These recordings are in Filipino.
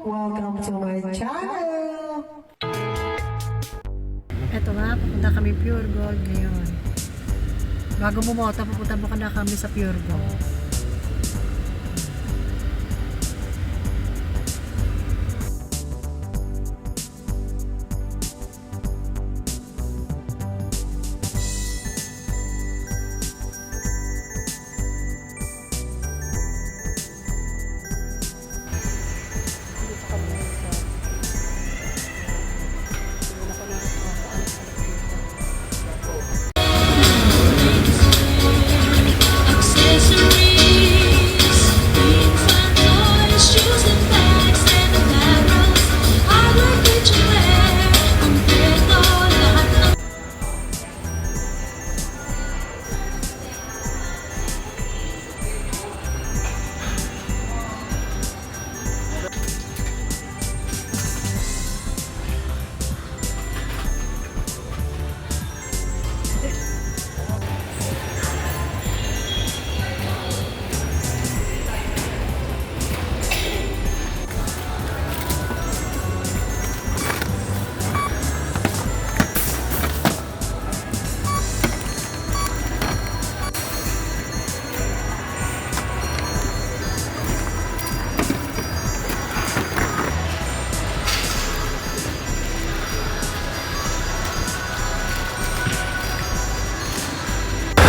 Welcome to my channel! Eto nga, pupunta kami Pure Gold ngayon. Bago bumota, pupunta na kami sa Pure Gold.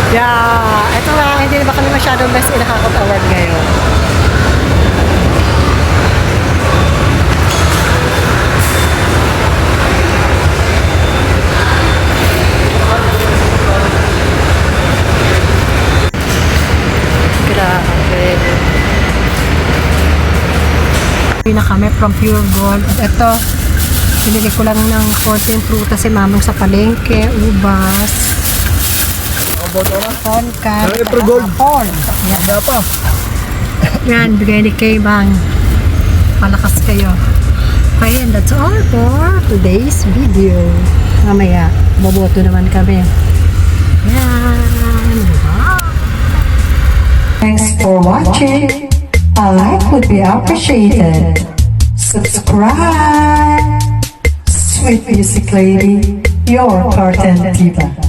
Yeah, ito nga, hindi na ba kami masyadong best in Hakot Award ngayon? Grabe. Uwi na kami from Pure Gold. At ito, pinili ko lang ng konting prutas si mamang sa palengke, ubas. Corn cut. Corn. Yan. Yan, bigay ni Kay Bang. Palakas kayo. Okay, and that's all for today's video. Mamaya, boboto naman kami. Yan. Thanks for watching. A like would be appreciated. Subscribe. Sweet Music Lady, your Carten Diva.